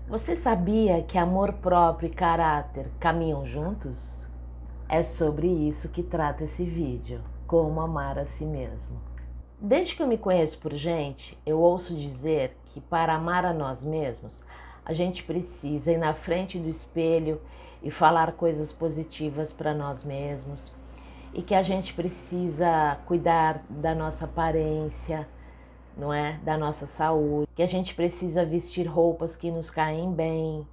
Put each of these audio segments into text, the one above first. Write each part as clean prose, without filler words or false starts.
Você sabia que amor próprio e caráter caminham juntos? É sobre isso que trata esse vídeo, como amar a si mesmo. Desde que eu me conheço por gente, eu ouço dizer que para amar a nós mesmos, a gente precisa ir na frente do espelho e falar coisas positivas para nós mesmos, e que a gente precisa cuidar da nossa aparência, não é? Da nossa saúde, que a gente precisa vestir roupas que nos caem bem,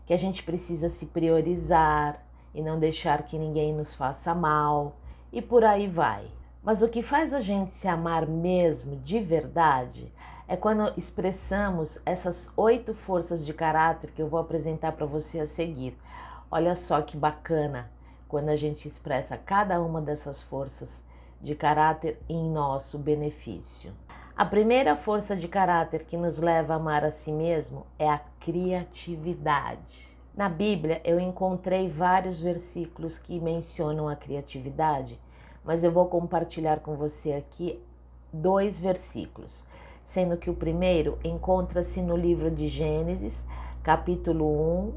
que a gente precisa se priorizar e não deixar que ninguém nos faça mal, e por aí vai. Mas o que faz a gente se amar mesmo, de verdade, é quando expressamos essas 8 forças de caráter que eu vou apresentar para você a seguir. Olha só que bacana quando a gente expressa cada uma dessas forças de caráter em nosso benefício. A primeira força de caráter que nos leva a amar a si mesmo é a criatividade. Na Bíblia eu encontrei vários versículos que mencionam a criatividade, mas eu vou compartilhar com você aqui 2 versículos, sendo que o primeiro encontra-se no livro de Gênesis, capítulo 1,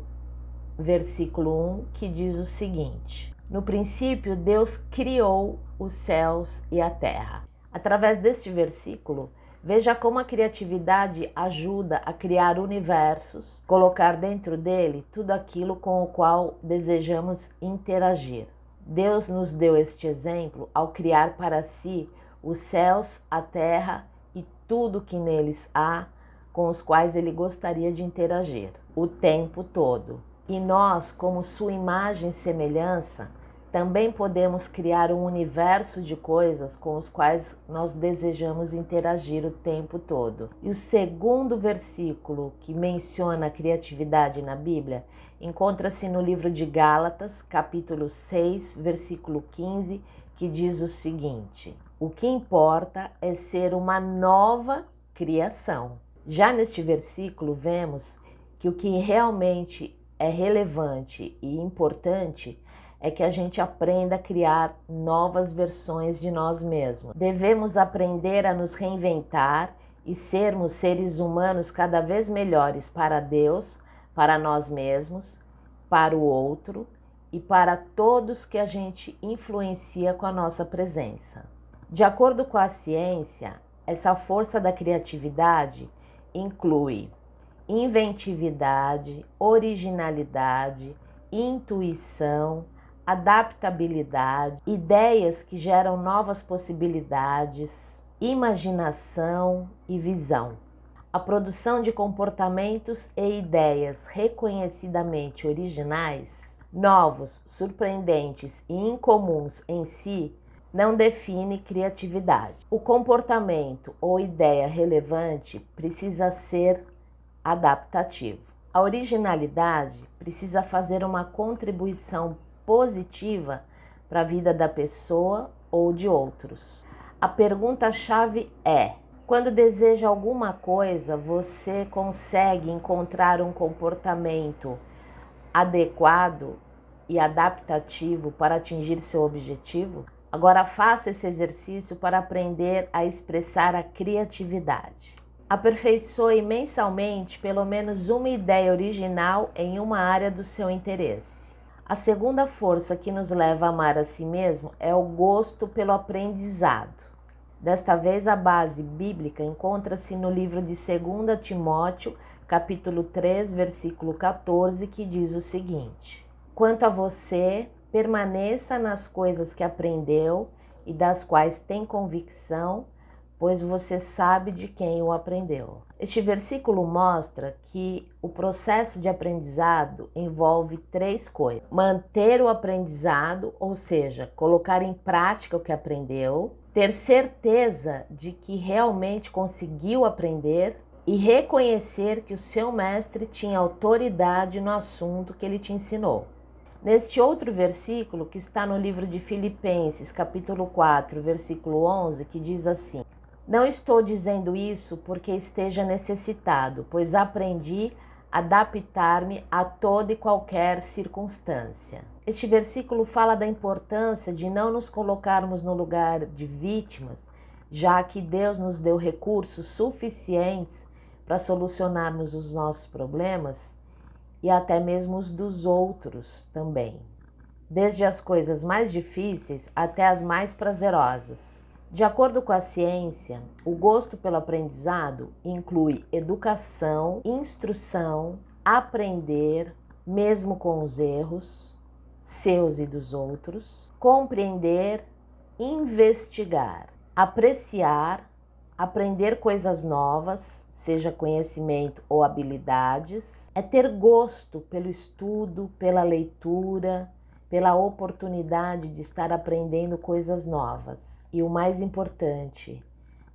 versículo 1, que diz o seguinte: No princípio Deus criou os céus e a terra. Através deste versículo, veja como a criatividade ajuda a criar universos, colocar dentro dele tudo aquilo com o qual desejamos interagir. Deus nos deu este exemplo ao criar para si os céus, a terra e tudo que neles há, com os quais ele gostaria de interagir o tempo todo. E nós, como sua imagem e semelhança, também podemos criar um universo de coisas com os quais nós desejamos interagir o tempo todo. E o segundo versículo que menciona a criatividade na Bíblia encontra-se no livro de Gálatas, capítulo 6, versículo 15, que diz o seguinte: O que importa é ser uma nova criação. Já neste versículo vemos que o que realmente é relevante e importante é que a gente aprenda a criar novas versões de nós mesmos. Devemos aprender a nos reinventar e sermos seres humanos cada vez melhores para Deus, para nós mesmos, para o outro e para todos que a gente influencia com a nossa presença. De acordo com a ciência, essa força da criatividade inclui inventividade, originalidade, intuição, adaptabilidade, ideias que geram novas possibilidades, imaginação e visão. A produção de comportamentos e ideias reconhecidamente originais, novos, surpreendentes e incomuns em si, não define criatividade. O comportamento ou ideia relevante precisa ser adaptativo. A originalidade precisa fazer uma contribuição positiva para a vida da pessoa ou de outros. A pergunta-chave é: quando deseja alguma coisa, você consegue encontrar um comportamento adequado e adaptativo para atingir seu objetivo? Agora faça esse exercício para aprender a expressar a criatividade. Aperfeiçoe mensalmente pelo menos uma ideia original em uma área do seu interesse. A segunda força que nos leva a amar a si mesmo é o gosto pelo aprendizado. Desta vez a base bíblica encontra-se no livro de 2 Timóteo, capítulo 3, versículo 14, que diz o seguinte: Quanto a você, permaneça nas coisas que aprendeu e das quais tem convicção, pois você sabe de quem o aprendeu. Este versículo mostra que o processo de aprendizado envolve 3 coisas: manter o aprendizado, ou seja, colocar em prática o que aprendeu, ter certeza de que realmente conseguiu aprender e reconhecer que o seu mestre tinha autoridade no assunto que ele te ensinou. Neste outro versículo, que está no livro de Filipenses, capítulo 4, versículo 11, que diz assim: Não estou dizendo isso porque esteja necessitado, pois aprendi a adaptar-me a toda e qualquer circunstância. Este versículo fala da importância de não nos colocarmos no lugar de vítimas, já que Deus nos deu recursos suficientes para solucionarmos os nossos problemas e até mesmo os dos outros também, desde as coisas mais difíceis até as mais prazerosas. De acordo com a ciência, o gosto pelo aprendizado inclui educação, instrução, aprender, mesmo com os erros, seus e dos outros, compreender, investigar, apreciar, aprender coisas novas, seja conhecimento ou habilidades, é ter gosto pelo estudo, pela leitura, pela oportunidade de estar aprendendo coisas novas. E o mais importante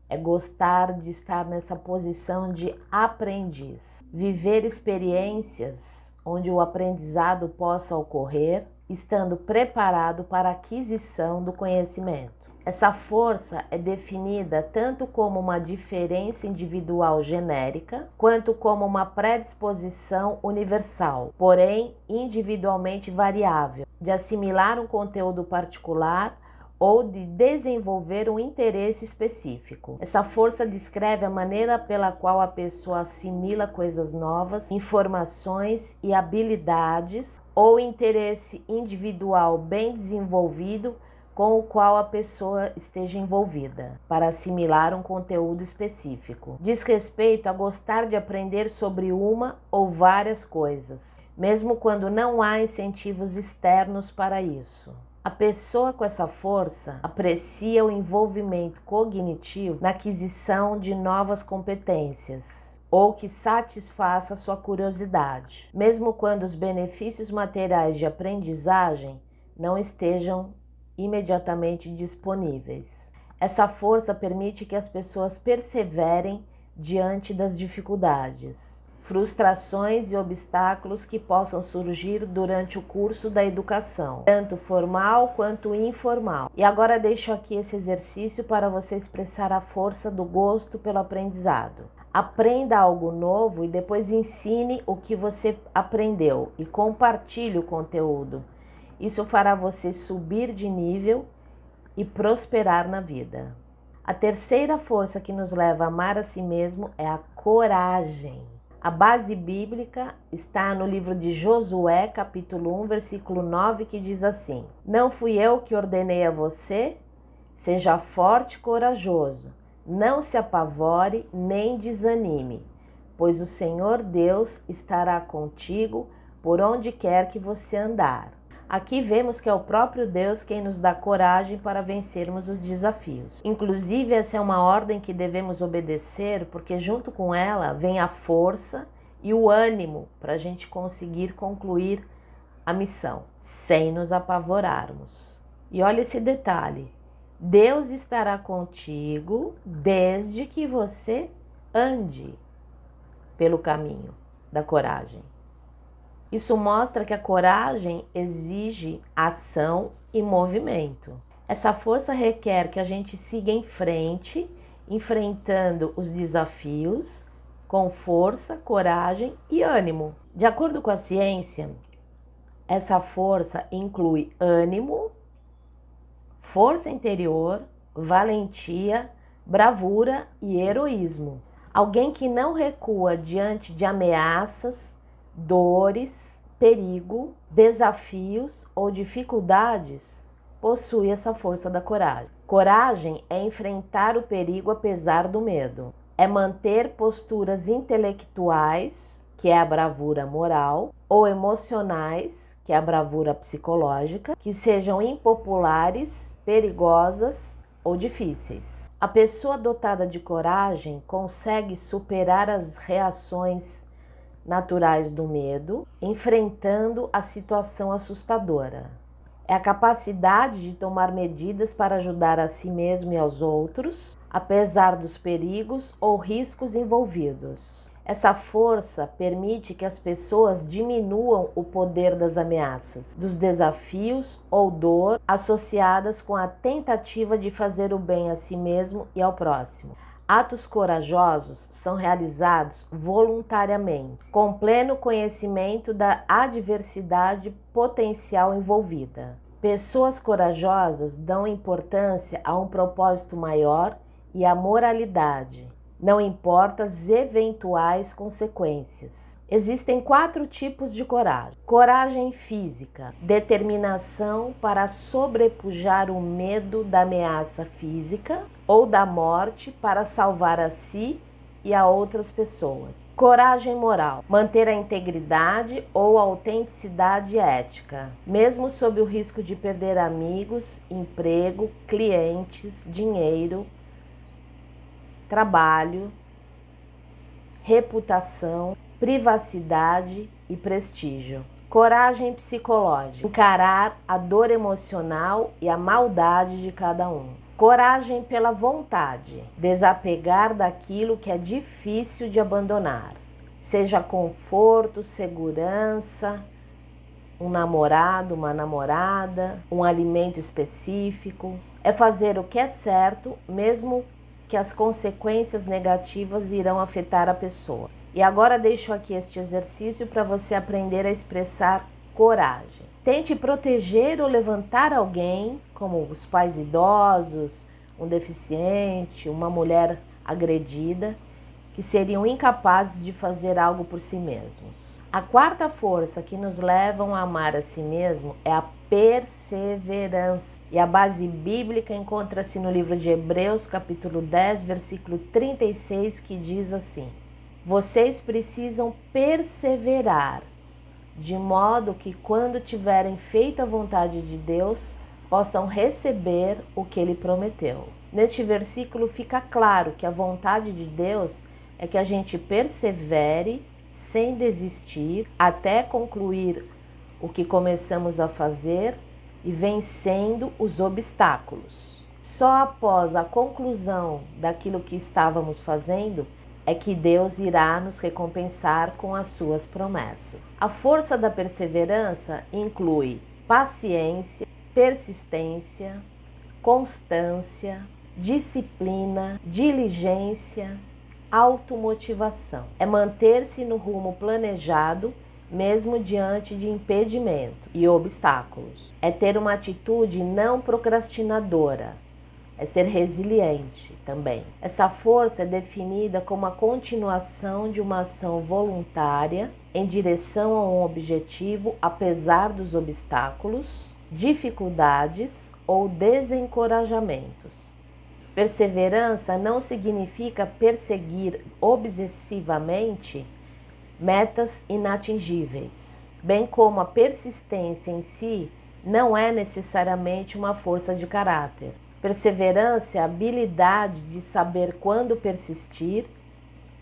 é gostar de estar nessa posição de aprendiz, viver experiências onde o aprendizado possa ocorrer, estando preparado para a aquisição do conhecimento. Essa força é definida tanto como uma diferença individual genérica, quanto como uma predisposição universal, porém individualmente variável, de assimilar um conteúdo particular ou de desenvolver um interesse específico. Essa força descreve a maneira pela qual a pessoa assimila coisas novas, informações e habilidades, ou interesse individual bem desenvolvido com o qual a pessoa esteja envolvida, para assimilar um conteúdo específico. Diz respeito a gostar de aprender sobre uma ou várias coisas, mesmo quando não há incentivos externos para isso. A pessoa com essa força aprecia o envolvimento cognitivo na aquisição de novas competências, ou que satisfaça sua curiosidade, mesmo quando os benefícios materiais de aprendizagem não estejam imediatamente disponíveis. Essa força permite que as pessoas perseverem diante das dificuldades, frustrações e obstáculos que possam surgir durante o curso da educação, tanto formal quanto informal. E agora deixo aqui esse exercício para você expressar a força do gosto pelo aprendizado. Aprenda algo novo e depois ensine o que você aprendeu e compartilhe o conteúdo. Isso fará você subir de nível e prosperar na vida. A terceira força que nos leva a amar a si mesmo é a coragem. A base bíblica está no livro de Josué, capítulo 1, versículo 9, que diz assim: Não fui eu que ordenei a você? Seja forte e corajoso. Não se apavore nem desanime, pois o Senhor Deus estará contigo por onde quer que você andar. Aqui vemos que é o próprio Deus quem nos dá coragem para vencermos os desafios. Inclusive, essa é uma ordem que devemos obedecer, porque junto com ela vem a força e o ânimo para a gente conseguir concluir a missão, sem nos apavorarmos. E olha esse detalhe: Deus estará contigo desde que você ande pelo caminho da coragem. Isso mostra que a coragem exige ação e movimento. Essa força requer que a gente siga em frente, enfrentando os desafios com força, coragem e ânimo. De acordo com a ciência, essa força inclui ânimo, força interior, valentia, bravura e heroísmo. Alguém que não recua diante de ameaças, dores, perigo, desafios ou dificuldades possui essa força da coragem. Coragem é enfrentar o perigo apesar do medo. É manter posturas intelectuais, que é a bravura moral, ou emocionais, que é a bravura psicológica, que sejam impopulares, perigosas ou difíceis. A pessoa dotada de coragem consegue superar as reações naturais do medo, enfrentando a situação assustadora. É a capacidade de tomar medidas para ajudar a si mesmo e aos outros, apesar dos perigos ou riscos envolvidos. Essa força permite que as pessoas diminuam o poder das ameaças, dos desafios ou dor associadas com a tentativa de fazer o bem a si mesmo e ao próximo. Atos corajosos são realizados voluntariamente, com pleno conhecimento da adversidade potencial envolvida. Pessoas corajosas dão importância a um propósito maior e à moralidade, não importa as eventuais consequências. Existem 4 tipos de coragem. Coragem física, determinação para sobrepujar o medo da ameaça física ou da morte para salvar a si e a outras pessoas. Coragem moral, manter a integridade ou a autenticidade ética, mesmo sob o risco de perder amigos, emprego, clientes, dinheiro, trabalho, reputação, privacidade e prestígio. Coragem psicológica, encarar a dor emocional e a maldade de cada um. Coragem pela vontade, desapegar daquilo que é difícil de abandonar, seja conforto, segurança, um namorado, uma namorada, um alimento específico. É fazer o que é certo, mesmo que as consequências negativas irão afetar a pessoa. E agora deixo aqui este exercício para você aprender a expressar coragem. Tente proteger ou levantar alguém, como os pais idosos, um deficiente, uma mulher agredida, que seriam incapazes de fazer algo por si mesmos. A 4ª força que nos leva a amar a si mesmo é a perseverança. E a base bíblica encontra-se no livro de Hebreus, capítulo 10, versículo 36, que diz assim: vocês precisam perseverar, de modo que quando tiverem feito a vontade de Deus, possam receber o que Ele prometeu. Neste versículo fica claro que a vontade de Deus é que a gente persevere sem desistir até concluir o que começamos a fazer e vencendo os obstáculos. Só após a conclusão daquilo que estávamos fazendo é que Deus irá nos recompensar com as suas promessas. A força da perseverança inclui paciência, persistência, constância, disciplina, diligência, automotivação. É manter-se no rumo planejado, mesmo diante de impedimento e obstáculos. É ter uma atitude não procrastinadora. É ser resiliente também. Essa força é definida como a continuação de uma ação voluntária em direção a um objetivo, apesar dos obstáculos, dificuldades ou desencorajamentos. Perseverança não significa perseguir obsessivamente metas inatingíveis, bem como a persistência em si não é necessariamente uma força de caráter. Perseverança é a habilidade de saber quando persistir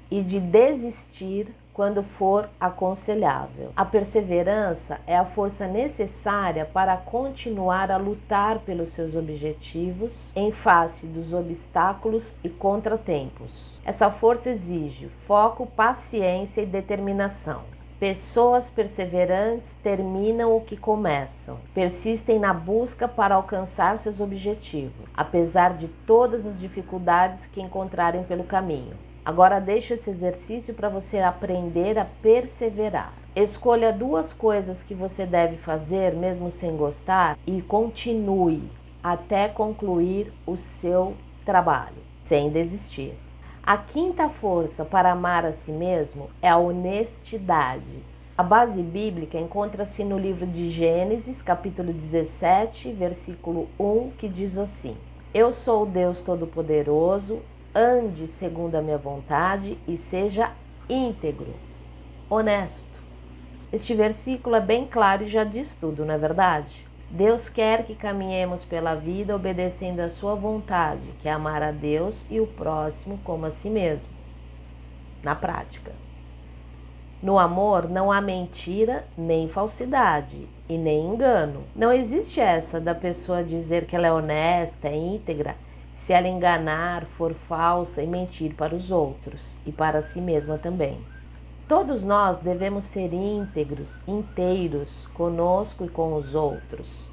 e de desistir quando for aconselhável. A perseverança é a força necessária para continuar a lutar pelos seus objetivos em face dos obstáculos e contratempos. Essa força exige foco, paciência e determinação. Pessoas perseverantes terminam o que começam, persistem na busca para alcançar seus objetivos, apesar de todas as dificuldades que encontrarem pelo caminho. Agora deixo esse exercício para você aprender a perseverar. Escolha 2 coisas que você deve fazer mesmo sem gostar e continue até concluir o seu trabalho, sem desistir. A 5ª força para amar a si mesmo é a honestidade. A base bíblica encontra-se no livro de Gênesis, capítulo 17, versículo 1, que diz assim: Eu sou o Deus Todo-Poderoso, ande segundo a minha vontade e seja íntegro, honesto. Este versículo é bem claro e já diz tudo, não é verdade? Deus quer que caminhemos pela vida obedecendo a sua vontade, que é amar a Deus e o próximo como a si mesmo, na prática. No amor não há mentira, nem falsidade e nem engano. Não existe essa da pessoa dizer que ela é honesta, é íntegra, se ela enganar, for falsa e mentir para os outros e para si mesma também. Todos nós devemos ser íntegros, inteiros, conosco e com os outros.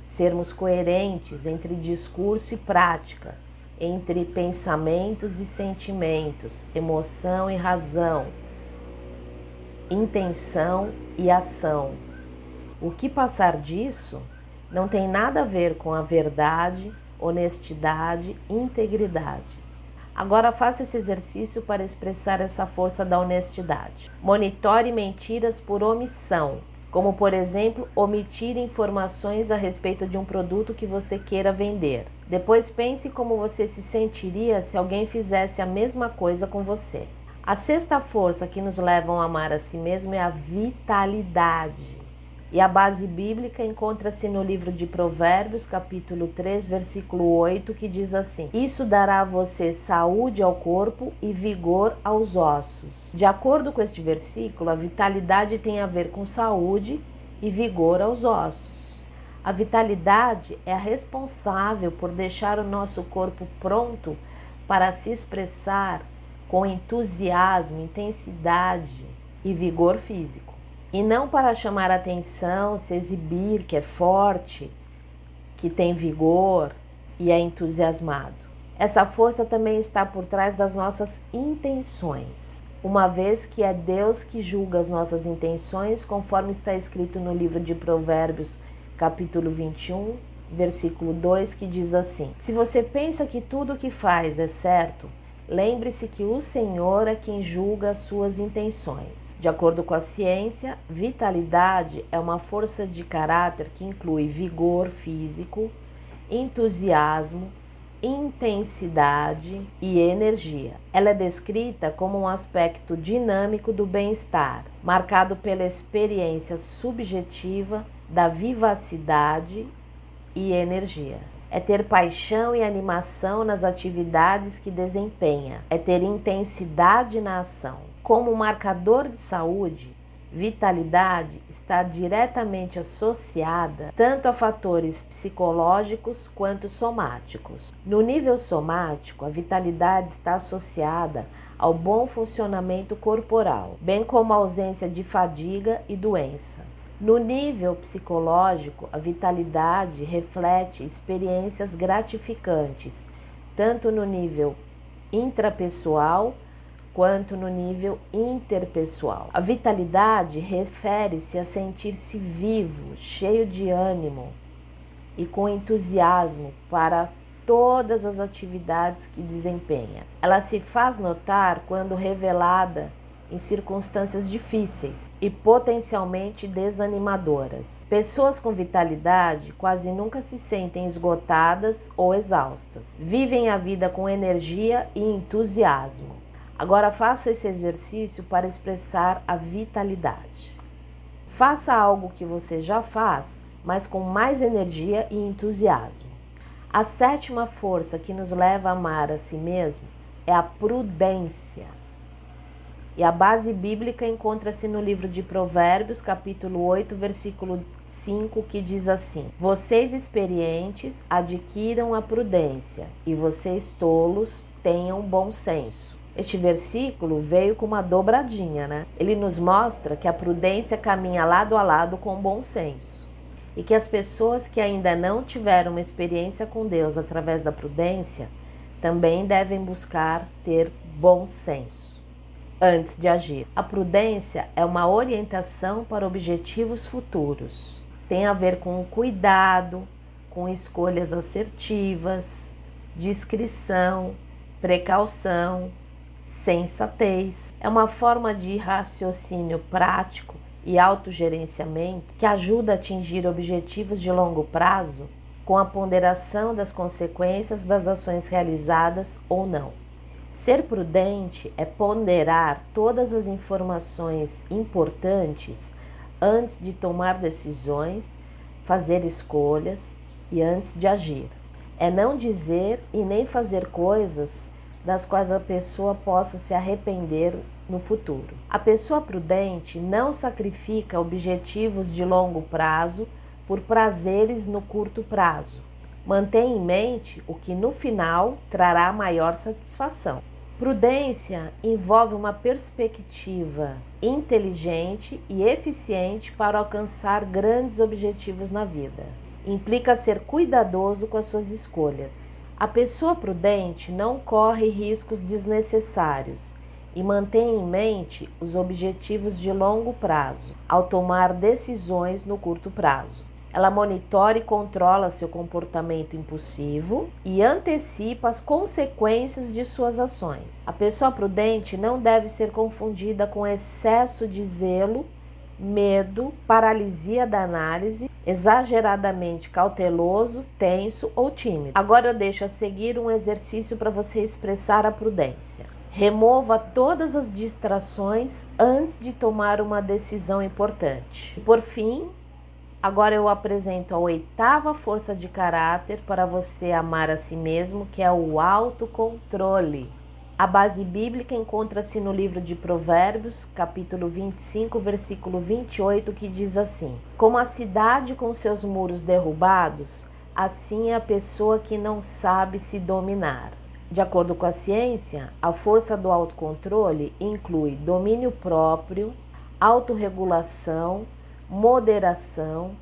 Sermos coerentes entre discurso e prática, entre pensamentos e sentimentos, emoção e razão, intenção e ação. O que passar disso não tem nada a ver com a verdade, honestidade, integridade. Agora faça esse exercício para expressar essa força da honestidade. Monitore mentiras por omissão, como por exemplo, omitir informações a respeito de um produto que você queira vender. Depois pense como você se sentiria se alguém fizesse a mesma coisa com você. A sexta força que nos leva a amar a si mesmo é a vitalidade. E a base bíblica encontra-se no livro de Provérbios, capítulo 3, versículo 8, que diz assim: isso dará a você saúde ao corpo e vigor aos ossos. De acordo com este versículo, a vitalidade tem a ver com saúde e vigor aos ossos. A vitalidade é a responsável por deixar o nosso corpo pronto para se expressar com entusiasmo, intensidade e vigor físico. E não para chamar atenção, se exibir que é forte, que tem vigor e é entusiasmado. Essa força também está por trás das nossas intenções, uma vez que é Deus que julga as nossas intenções, conforme está escrito no livro de Provérbios, capítulo 21, versículo 2, que diz assim: se você pensa que tudo o que faz é certo, lembre-se que o Senhor é quem julga as suas intenções. De acordo com a ciência, vitalidade é uma força de caráter que inclui vigor físico, entusiasmo, intensidade e energia. Ela é descrita como um aspecto dinâmico do bem-estar, marcado pela experiência subjetiva da vivacidade e energia. É ter paixão e animação nas atividades que desempenha. É ter intensidade na ação. Como marcador de saúde, vitalidade está diretamente associada tanto a fatores psicológicos quanto somáticos. No nível somático, a vitalidade está associada ao bom funcionamento corporal, bem como a ausência de fadiga e doença. No nível psicológico, a vitalidade reflete experiências gratificantes, tanto no nível intrapessoal quanto no nível interpessoal. A vitalidade refere-se a sentir-se vivo, cheio de ânimo e com entusiasmo para todas as atividades que desempenha. Ela se faz notar quando revelada em circunstâncias difíceis e potencialmente desanimadoras. Pessoas com vitalidade quase nunca se sentem esgotadas ou exaustas. Vivem a vida com energia e entusiasmo. Agora faça esse exercício para expressar a vitalidade. Faça algo que você já faz, mas com mais energia e entusiasmo. A sétima força que nos leva a amar a si mesmo é a prudência. E a base bíblica encontra-se no livro de Provérbios, capítulo 8, versículo 5, que diz assim: vocês experientes adquiram a prudência, e vocês tolos tenham bom senso. Este versículo veio com uma dobradinha, né? Ele nos mostra que a prudência caminha lado a lado com o bom senso. E que as pessoas que ainda não tiveram uma experiência com Deus através da prudência também devem buscar ter bom senso antes de agir. A prudência é uma orientação para objetivos futuros. Tem a ver com o cuidado, com escolhas assertivas, discrição, precaução, sensatez. É uma forma de raciocínio prático e autogerenciamento que ajuda a atingir objetivos de longo prazo com a ponderação das consequências das ações realizadas ou não. Ser prudente é ponderar todas as informações importantes antes de tomar decisões, fazer escolhas e antes de agir. É não dizer e nem fazer coisas das quais a pessoa possa se arrepender no futuro. A pessoa prudente não sacrifica objetivos de longo prazo por prazeres no curto prazo. Mantém em mente o que no final trará maior satisfação. Prudência envolve uma perspectiva inteligente e eficiente para alcançar grandes objetivos na vida. Implica ser cuidadoso com as suas escolhas. A pessoa prudente não corre riscos desnecessários e mantém em mente os objetivos de longo prazo, ao tomar decisões no curto prazo. Ela monitora e controla seu comportamento impulsivo e antecipa as consequências de suas ações. A pessoa prudente não deve ser confundida com excesso de zelo, medo, paralisia da análise, exageradamente cauteloso, tenso ou tímido. Agora eu deixo a seguir um exercício para você expressar a prudência. Remova todas as distrações antes de tomar uma decisão importante. E por fim, agora eu apresento a 8ª força de caráter para você amar a si mesmo, que é o autocontrole. A base bíblica encontra-se no livro de Provérbios, capítulo 25, versículo 28, que diz assim: Como a cidade com seus muros derrubados, assim é a pessoa que não sabe se dominar. De acordo com a ciência, a força do autocontrole inclui domínio próprio, autorregulação, moderação,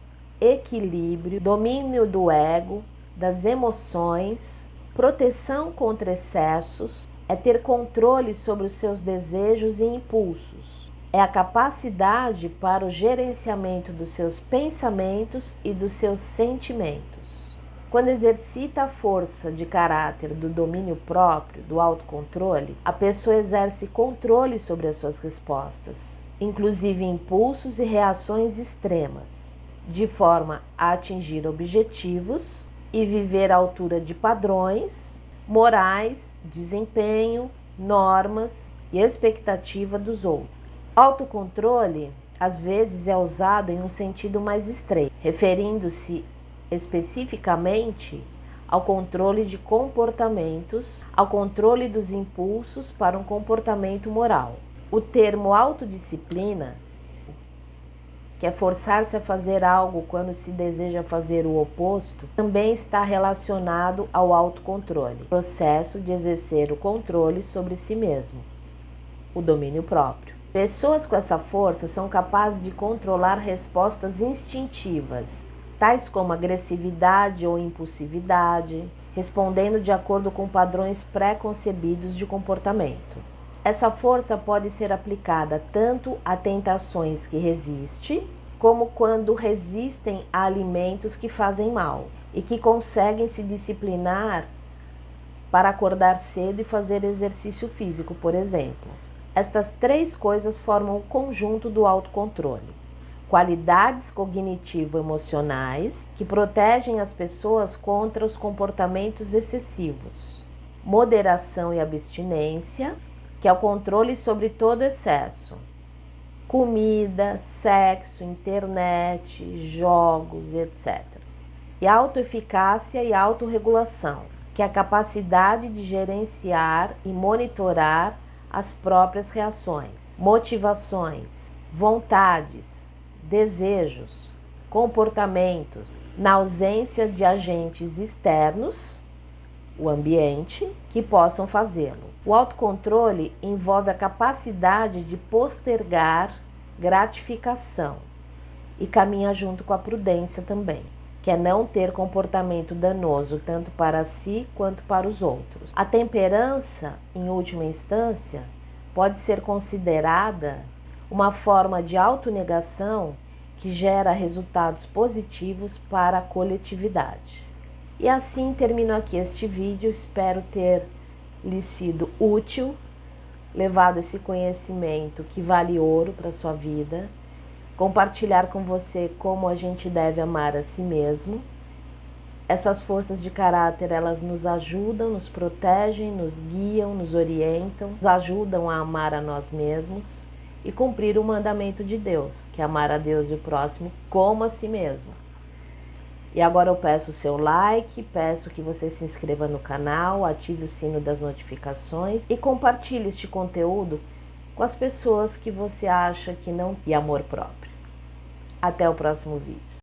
equilíbrio, domínio do ego, das emoções, proteção contra excessos, é ter controle sobre os seus desejos e impulsos, é a capacidade para o gerenciamento dos seus pensamentos e dos seus sentimentos. Quando exercita a força de caráter do domínio próprio, do autocontrole, a pessoa exerce controle sobre as suas respostas, inclusive impulsos e reações extremas, de forma a atingir objetivos e viver à altura de padrões morais, desempenho, normas e expectativa dos outros. Autocontrole, às vezes, é usado em um sentido mais estreito, referindo-se especificamente ao controle de comportamentos, ao controle dos impulsos para um comportamento moral. O termo autodisciplina, que é forçar-se a fazer algo quando se deseja fazer o oposto, também está relacionado ao autocontrole, processo de exercer o controle sobre si mesmo, o domínio próprio. Pessoas com essa força são capazes de controlar respostas instintivas, tais como agressividade ou impulsividade, respondendo de acordo com padrões pré-concebidos de comportamento. Essa força pode ser aplicada tanto a tentações que resistem, como quando resistem a alimentos que fazem mal e que conseguem se disciplinar para acordar cedo e fazer exercício físico, por exemplo. Estas 3 coisas formam o conjunto do autocontrole. Qualidades cognitivo-emocionais que protegem as pessoas contra os comportamentos excessivos. Moderação e abstinência, que é o controle sobre todo excesso. Comida, sexo, internet, jogos, etc. E autoeficácia e autorregulação, que é a capacidade de gerenciar e monitorar as próprias reações, motivações, vontades, desejos, comportamentos, na ausência de agentes externos, o ambiente, que possam fazê-lo. O autocontrole envolve a capacidade de postergar gratificação e caminha junto com a prudência também, que é não ter comportamento danoso tanto para si quanto para os outros. A temperança, em última instância, pode ser considerada uma forma de autonegação que gera resultados positivos para a coletividade. E assim termino aqui este vídeo, espero ter lhe sido útil, levado esse conhecimento que vale ouro para a sua vida, compartilhar com você como a gente deve amar a si mesmo. Essas forças de caráter, elas nos ajudam, nos protegem, nos guiam, nos orientam, nos ajudam a amar a nós mesmos e cumprir o mandamento de Deus, que é amar a Deus e o próximo como a si mesmo. E agora eu peço o seu like, peço que você se inscreva no canal, ative o sino das notificações e compartilhe este conteúdo com as pessoas que você acha que não têm amor próprio. Até o próximo vídeo.